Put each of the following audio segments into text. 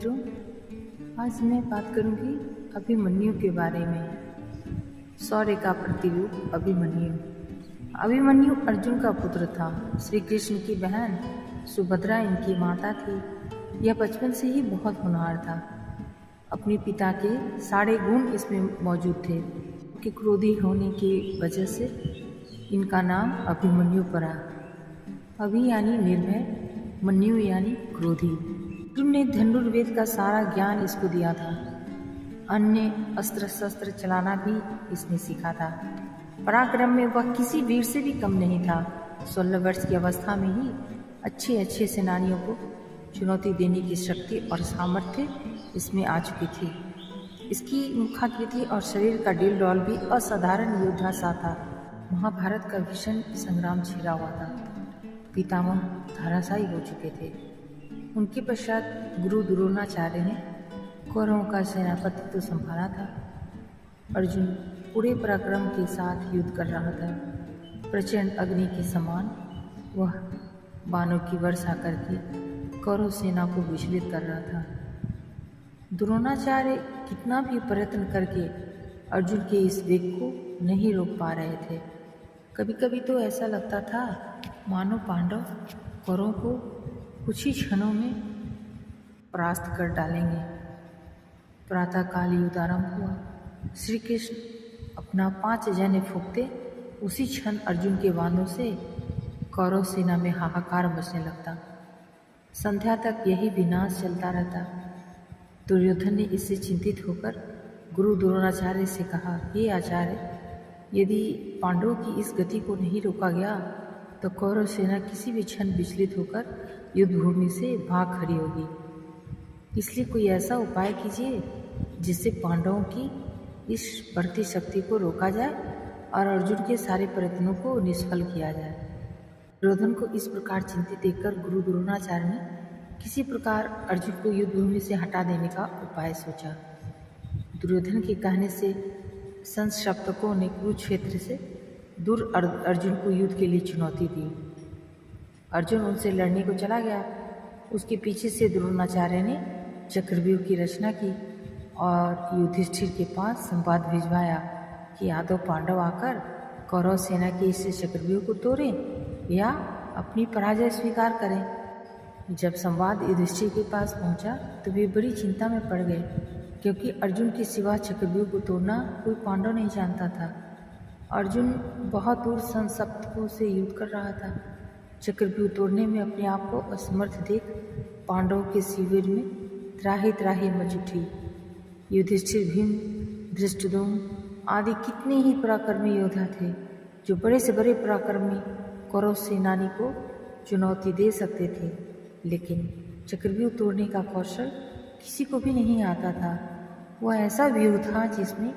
मित्रों, आज मैं बात करूंगी अभिमन्यु के बारे में। शौर्य का प्रतिरूप अभिमन्यु। अभिमन्यु अर्जुन का पुत्र था। श्री कृष्ण की बहन सुभद्रा इनकी माता थी। यह बचपन से ही बहुत होनहार था। अपने पिता के सारे गुण इसमें मौजूद थे। उनके क्रोधी होने की वजह से इनका नाम अभिमन्यु पड़ा। अभि यानी निर्भय, मन्यु यानी क्रोधी। अर्जुन ने धनुर्वेद का सारा ज्ञान इसको दिया था। अन्य अस्त्र शस्त्र चलाना भी इसने सीखा था। पराक्रम में वह किसी वीर से भी कम नहीं था। 16 वर्ष की अवस्था में ही अच्छे अच्छे सेनानियों को चुनौती देने की शक्ति और सामर्थ्य इसमें आ चुकी थी। इसकी मुखाकृति और शरीर का डील डॉल भी असाधारण योद्धा सा था। महाभारत का भीषण संग्राम छिड़ा हुआ था। पितामह धराशायी हो चुके थे। उनके पश्चात गुरु द्रोणाचार्य ने कौरवों का सेनापतित्व संभाला था। अर्जुन पूरे पराक्रम के साथ युद्ध कर रहा था। प्रचंड अग्नि के समान वह बाणों की वर्षा करके कौरव सेना को विचलित कर रहा था। द्रोणाचार्य कितना भी प्रयत्न करके अर्जुन के इस वेग को नहीं रोक पा रहे थे। कभी कभी तो ऐसा लगता था मानो पांडव कौरवों को कुछ ही क्षणों में परास्त कर डालेंगे। प्रातःकाल युद्ध आरंभ हुआ। श्री कृष्ण अपना 5 जने फूंकते उसी क्षण अर्जुन के बाणों से कौरव सेना में हाहाकार मचने लगता। संध्या तक यही विनाश चलता रहता। दुर्योधन ने इससे चिंतित होकर गुरु द्रोणाचार्य से कहा, हे आचार्य, यदि पांडवों की इस गति को नहीं रोका गया तो कौरव सेना किसी भी क्षण विचलित होकर युद्ध भूमि से भाग खड़ी होगी। इसलिए कोई ऐसा उपाय कीजिए जिससे पांडवों की इस बढ़ती शक्ति को रोका जाए और अर्जुन के सारे प्रयत्नों को निष्फल किया जाए। दुर्योधन को इस प्रकार चिंतित देखकर गुरु द्रोणाचार्य ने किसी प्रकार अर्जुन को युद्ध भूमि से हटा देने का उपाय सोचा। दुर्योधन के कहने से संशप्तकों ने कुरुक्षेत्र से दूर अर्जुन को युद्ध के लिए चुनौती दी। अर्जुन उनसे लड़ने को चला गया। उसके पीछे से द्रोणाचार्य ने चक्रव्यूह की रचना की और युधिष्ठिर के पास संवाद भिजवाया कि यादव पांडव आकर कौरव सेना के इस चक्रव्यूह को तोड़ें या अपनी पराजय स्वीकार करें। जब संवाद युधिष्ठिर के पास पहुंचा तो वे बड़ी चिंता में पड़ गए, क्योंकि अर्जुन के सिवा चक्रव्यूह को तोड़ना कोई पांडव नहीं जानता था। अर्जुन बहुत दूर संसप्तकों से युद्ध कर रहा था। चक्रव्यूह तोड़ने में अपने आप को असमर्थ देख पांडवों के शिविर में त्राही त्राही मच उठी। युधिष्ठिर, भीम, धृष्टद्युम्न आदि कितने ही पराक्रमी योद्धा थे जो बड़े से बड़े पराक्रमी कौरव सेनानी को चुनौती दे सकते थे, लेकिन चक्रव्यूह तोड़ने का कौशल किसी को भी नहीं आता था। वह ऐसा व्यूह था जिसमें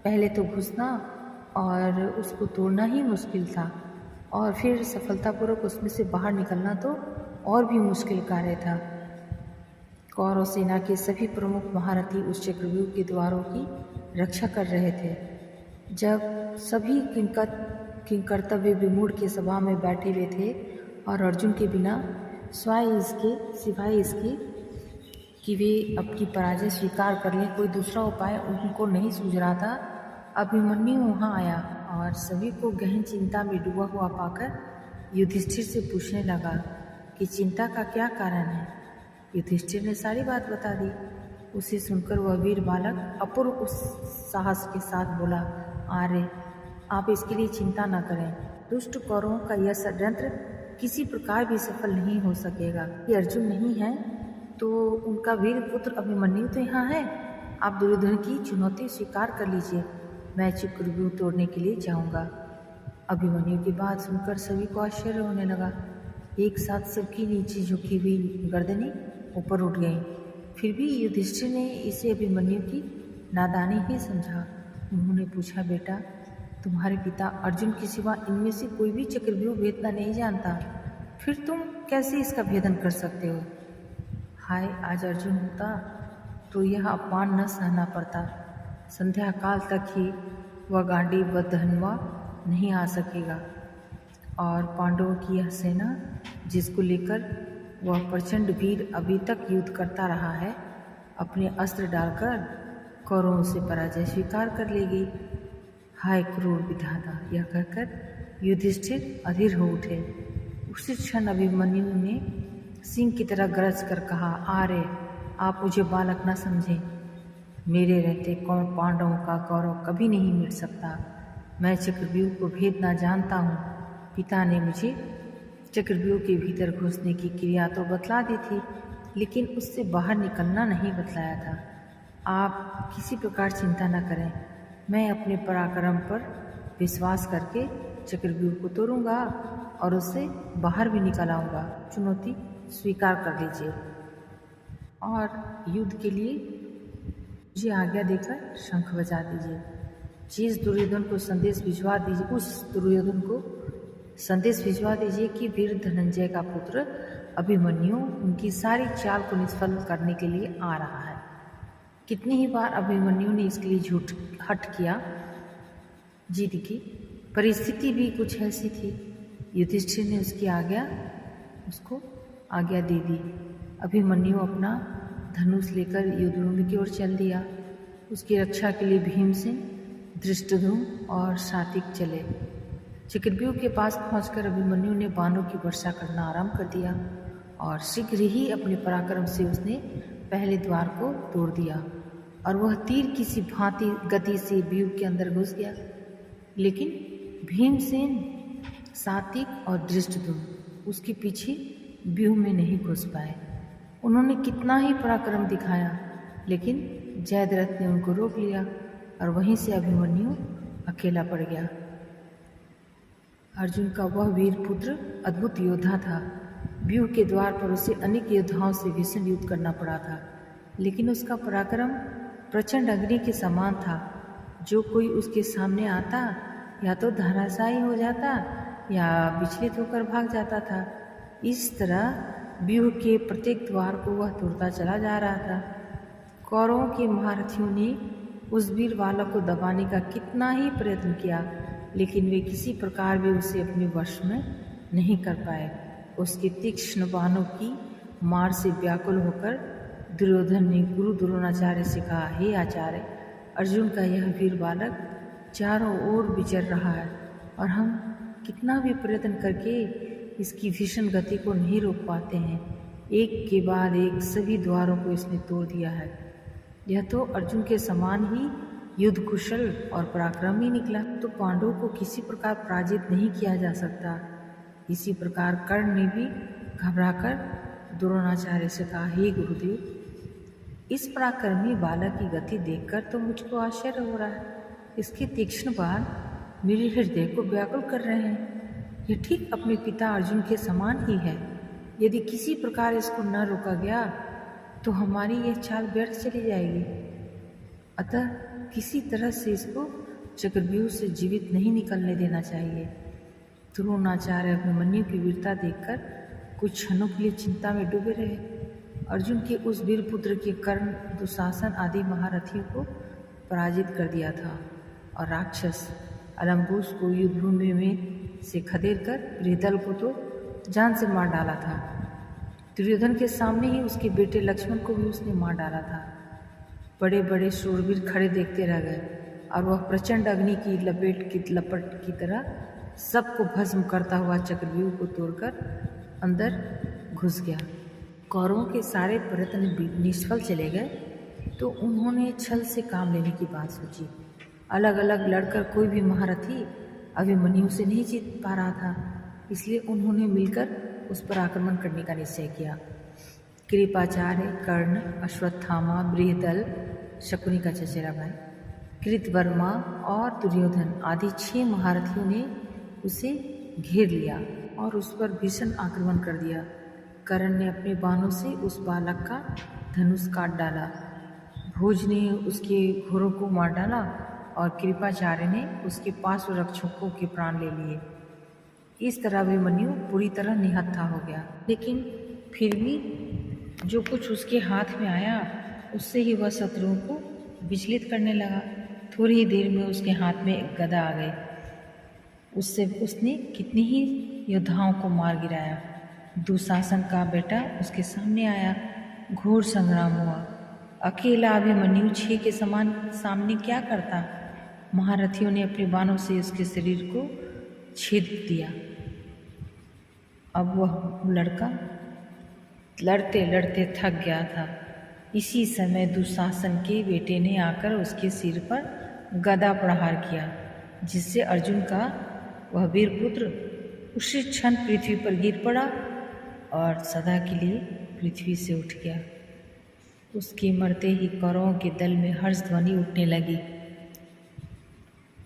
पहले तो घुसना और उसको तोड़ना ही मुश्किल था, और फिर सफलतापूर्वक उसमें से बाहर निकलना तो और भी मुश्किल कार्य था। कौरव सेना के सभी प्रमुख महारथी उस चक्रव्यूह के द्वारों की रक्षा कर रहे थे। जब सभी किंकर्तव्य विमूढ़ के सभा में बैठे हुए थे और अर्जुन के बिना सिवाय इसके कि वे अपनी पराजय स्वीकार कर लें, कोई दूसरा उपाय उनको नहीं सूझ रहा था, अभिमन्यु वहाँ आया और सभी को गहन चिंता में डूबा हुआ पाकर युधिष्ठिर से पूछने लगा कि चिंता का क्या कारण है। युधिष्ठिर ने सारी बात बता दी। उसे सुनकर वह वीर बालक अपूर्व साहस के साथ बोला, आर्य, आप इसके लिए चिंता न करें। दुष्ट कौरवों का यह षड्यंत्र किसी प्रकार भी सफल नहीं हो सकेगा। कि अर्जुन नहीं है तो उनका वीर पुत्र अभिमन्यु तो यहाँ है। आप दुर्योधन की चुनौती स्वीकार कर लीजिए, मैं चक्रव्यूह तोड़ने के लिए जाऊंगा। अभिमन्यु की बात सुनकर सभी को आश्चर्य होने लगा। एक साथ सबकी नीचे झुकी हुई गर्दनें ऊपर उठ गईं। फिर भी युधिष्ठिर ने इसे अभिमन्यु की नादानी ही समझा। उन्होंने पूछा, बेटा, तुम्हारे पिता अर्जुन के सिवा इनमें से कोई भी चक्रव्यूह भेदना नहीं जानता, फिर तुम कैसे इसका भेदन कर सकते हो? हाय, आज अर्जुन होता तो यह अपमान न सहना पड़ता। संध्या काल तक ही वह गांडीव व धनवा नहीं आ सकेगा, और पांडवों की यह सेना जिसको लेकर वह प्रचंड वीर अभी तक युद्ध करता रहा है, अपने अस्त्र डालकर कौरवों से पराजय स्वीकार कर लेगी। हाय क्रूर विधाता, यह कहकर युधिष्ठिर अधीर हो उठे। उसी क्षण अभिमन्यु ने सिंह की तरह गरज कर कहा, आर्य, आप मुझे बालक न समझें। मेरे रहते कौन पांडवों का गौरव कभी नहीं मिट सकता। मैं चक्रव्यूह को भेद न जानता हूँ। पिता ने मुझे चक्रव्यूह के भीतर घुसने की क्रिया तो बतला दी थी, लेकिन उससे बाहर निकलना नहीं बतलाया था। आप किसी प्रकार चिंता न करें, मैं अपने पराक्रम पर विश्वास करके चक्रव्यूह को तोड़ूंगा और उससे बाहर भी निकल आऊँगा। चुनौती स्वीकार कर लीजिए और युद्ध के लिए मुझे आज्ञा देकर शंख बजा दीजिए। जिस दुर्योधन को संदेश भिजवा दीजिए, उस दुर्योधन को संदेश भिजवा दीजिए कि वीर धनंजय का पुत्र अभिमन्यु उनकी सारी चाल को निष्फल करने के लिए आ रहा है। कितनी ही बार अभिमन्यु ने इसके लिए झूठ हट किया, जीत की परिस्थिति भी कुछ ऐसी थी। युधिष्ठिर ने उसको आज्ञा दे दी। अभिमन्यु अपना धनुष लेकर युद्धभूमि की ओर चल दिया। उसकी रक्षा के लिए भीमसेन, धृष्टद्युम्न और सात्विक चले। चक्रव्यूह के पास पहुंचकर अभिमन्यु ने बाणों की वर्षा करना आरंभ कर दिया और शीघ्र ही अपने पराक्रम से उसने पहले द्वार को तोड़ दिया और वह तीर किसी भांति गति से व्यूह के अंदर घुस गया। लेकिन भीमसेन, सात्विक और धृष्टद्युम्न उसके पीछे व्यूह में नहीं घुस पाए। उन्होंने कितना ही पराक्रम दिखाया, लेकिन जयद्रथ ने उनको रोक लिया और वहीं से अभिमन्यु अकेला पड़ गया। अर्जुन का वह वीर पुत्र अद्भुत योद्धा था। व्यूह के द्वार पर उसे अनेक योद्धाओं से भीषण युद्ध करना पड़ा था, लेकिन उसका पराक्रम प्रचंड अग्नि के समान था। जो कोई उसके सामने आता या तो धराशायी हो जाता या विचलित होकर भाग जाता था। इस तरह व्यूह के प्रत्येक द्वार को वह तोड़ता चला जा रहा था। कौरवों के महारथियों ने उस वीर बालक को दबाने का कितना ही प्रयत्न किया, लेकिन वे किसी प्रकार भी उसे अपने वश में नहीं कर पाए। उसके तीक्ष्ण बाणों की मार से व्याकुल होकर दुर्योधन ने गुरु द्रोणाचार्य से कहा, हे आचार्य, अर्जुन का यह वीर बालक चारों ओर विचर रहा है और हम कितना भी प्रयत्न करके इसकी भीषण गति को नहीं रोक पाते हैं। एक के बाद एक सभी द्वारों को इसने तोड़ दिया है। यह तो अर्जुन के समान ही युद्ध कुशल और पराक्रमी निकला, तो पांडवों को किसी प्रकार पराजित नहीं किया जा सकता। इसी प्रकार कर्ण ने भी घबराकर द्रोणाचार्य से कहा, हे गुरुदेव, इस पराक्रमी बालक की गति देखकर तो मुझको आश्चर्य हो रहा है। इसके तीक्ष्ण बाण मेरे हृदय को व्याकुल कर रहे हैं। यह ठीक अपने पिता अर्जुन के समान ही है। यदि किसी प्रकार इसको न रोका गया तो हमारी यह चाल व्यर्थ चली जाएगी। अतः किसी तरह से इसको चक्रव्यूह से जीवित नहीं निकलने देना चाहिए। द्रोणाचार्य अभिमन्यु की वीरता देखकर कुछ क्षणों के लिए चिंता में डूबे रहे। अर्जुन के उस वीर पुत्र के कर्ण, दुशासन आदि महारथियों को पराजित कर दिया था और राक्षस अलम्बुस को युद्धभूमि में से खदेड़ कर प्रियदल को तो जान से मार डाला था। दुर्योधन के सामने ही उसके बेटे लक्ष्मण को भी उसने मार डाला था। बड़े बड़े शूरवीर खड़े देखते रह गए और वह प्रचंड अग्नि की लपट की तरह सबको भस्म करता हुआ चक्रव्यूह को तोड़कर अंदर घुस गया। कौरवों के सारे प्रयत्न निष्फल चले गए तो उन्होंने छल से काम लेने की बात सोची। अलग अलग लड़कर कोई भी महारथी अभिमन्यु से नहीं जीत पा रहा था, इसलिए उन्होंने मिलकर उस पर आक्रमण करने का निश्चय किया। कृपाचार्य, कर्ण, अश्वत्थामा, बृहदल, शकुनी का चचेरा भाई, कृतवर्मा और दुर्योधन आदि 6 महारथियों ने उसे घेर लिया और उस पर भीषण आक्रमण कर दिया। कर्ण ने अपने बाणों से उस बालक का धनुष काट डाला, भोज ने उसके घोड़ों को मार डाला और कृपाचार्य ने उसके पार्श्व रक्षकों के प्राण ले लिए। इस तरह अभिमन्यु पूरी तरह निहत्था हो गया, लेकिन फिर भी जो कुछ उसके हाथ में आया उससे ही वह शत्रुओं को विचलित करने लगा। थोड़ी ही देर में उसके हाथ में एक गदा आ गई। उससे उसने कितनी ही योद्धाओं को मार गिराया। दुशासन का बेटा उसके सामने आया। घोर संग्राम हुआ। अकेला अभिमन्यु 6 के समान सामने क्या करता। महारथियों ने अपने बाणों से उसके शरीर को छेद दिया। अब वह लड़का लड़ते लड़ते थक गया था। इसी समय दुशासन के बेटे ने आकर उसके सिर पर गदा प्रहार किया, जिससे अर्जुन का वह वीर पुत्र उसी क्षण पृथ्वी पर गिर पड़ा और सदा के लिए पृथ्वी से उठ गया। उसके मरते ही कौरवों के दल में हर्ष ध्वनि उठने लगी।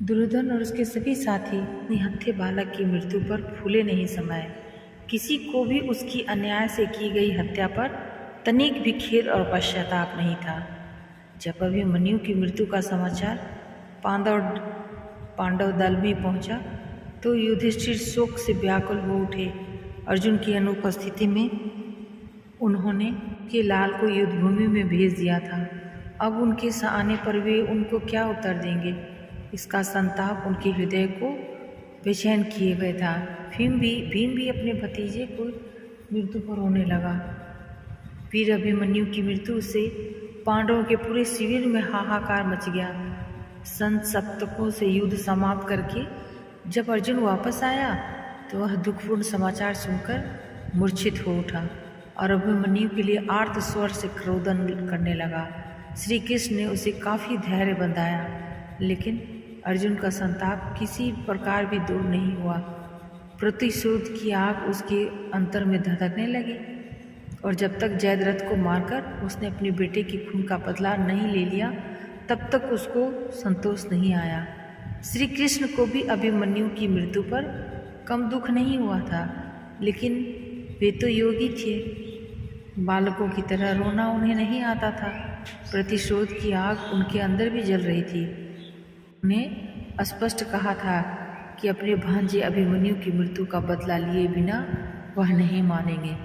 दुर्योधन और उसके सभी साथी निहत्थे बालक की मृत्यु पर फूले नहीं समाये। किसी को भी उसकी अन्याय से की गई हत्या पर तनिक भी खेद और पश्चाताप नहीं था। जब अभिमन्यु की मृत्यु का समाचार पांडव दल में पहुंचा तो युधिष्ठिर शोक से व्याकुल हो उठे। अर्जुन की अनुपस्थिति में उन्होंने के लाल को युद्धभूमि में भेज दिया था। अब उनके आने पर वे उनको क्या उत्तर देंगे, इसका संताप उनके हृदय को बेचैन किए हुए था। भीम भी अपने भतीजे को मृत्यु पर रोने लगा। वीर अभिमन्यु की मृत्यु से पांडवों के पूरे शिविर में हाहाकार मच गया। संत सप्तकों से युद्ध समाप्त करके जब अर्जुन वापस आया तो वह दुखपूर्ण समाचार सुनकर मूर्छित हो उठा और अभिमन्यु के लिए आर्त स्वर से क्रोधन करने लगा। श्री कृष्ण ने उसे काफ़ी धैर्य बंधाया, लेकिन अर्जुन का संताप किसी प्रकार भी दूर नहीं हुआ। प्रतिशोध की आग उसके अंतर में धधकने लगी और जब तक जयद्रथ को मारकर उसने अपने बेटे की खून का बदला नहीं ले लिया, तब तक उसको संतोष नहीं आया। श्री कृष्ण को भी अभिमन्यु की मृत्यु पर कम दुख नहीं हुआ था, लेकिन वे तो योगी थे। बालकों की तरह रोना उन्हें नहीं आता था। प्रतिशोध की आग उनके अंदर भी जल रही थी। उन्हें स्पष्ट कहा था कि अपने भांजे अभिमन्यु की मृत्यु का बदला लिए बिना वह नहीं मानेंगे।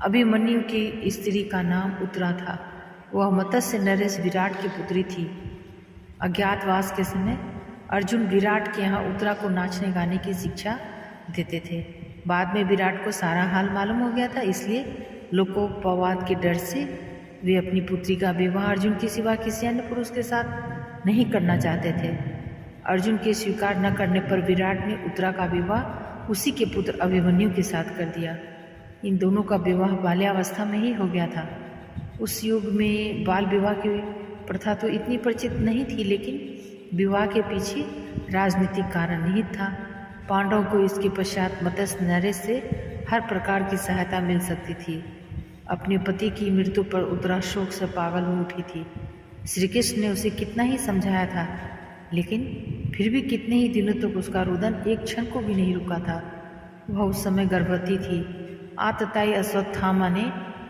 अभिमन्यु की स्त्री का नाम उत्तरा था। वह मत्स्य नरेश विराट की पुत्री थी। अज्ञातवास के समय अर्जुन विराट के यहाँ उत्तरा को नाचने गाने की शिक्षा देते थे। बाद में विराट को सारा हाल मालूम हो गया था, इसलिए लोकोपवाद के डर से वे अपनी पुत्री का विवाह अर्जुन के सिवा किसी अन्य पुरुष के साथ नहीं करना चाहते थे। अर्जुन के स्वीकार न करने पर विराट ने उत्तरा का विवाह उसी के पुत्र अभिमन्यु के साथ कर दिया। इन दोनों का विवाह बाल्यावस्था में ही हो गया था। उस युग में बाल विवाह की प्रथा तो इतनी परिचित नहीं थी, लेकिन विवाह के पीछे राजनीतिक कारण निहित था। पांडवों को इसके पश्चात मत्स्य नरेश से हर प्रकार की सहायता मिल सकती थी। अपने पति की मृत्यु पर उत्तरा शोक से पागल हो उठी थी। श्री कृष्ण ने उसे कितना ही समझाया था, लेकिन फिर भी कितने ही दिनों तक उसका रुदन एक क्षण को भी नहीं रुका था। वह उस समय गर्भवती थी। आतताई अश्वत्थामा ने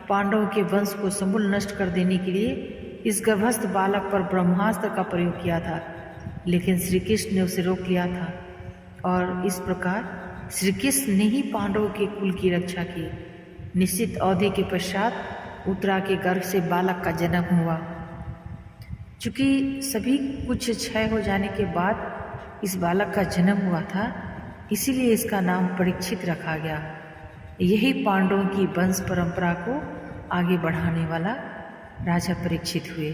पांडवों के वंश को समूल नष्ट कर देने के लिए इस गर्भस्थ बालक पर ब्रह्मास्त्र का प्रयोग किया था, लेकिन श्री कृष्ण ने उसे रोक लिया था और इस प्रकार श्री कृष्ण ने ही पांडवों के कुल की रक्षा की। निश्चित अवधि के पश्चात उत्तरा के गर्भ से बालक का जन्म हुआ। चूँकि सभी कुछ क्षय हो जाने के बाद इस बालक का जन्म हुआ था, इसीलिए इसका नाम परीक्षित रखा गया। यही पांडवों की वंश परंपरा को आगे बढ़ाने वाला राजा परीक्षित हुए।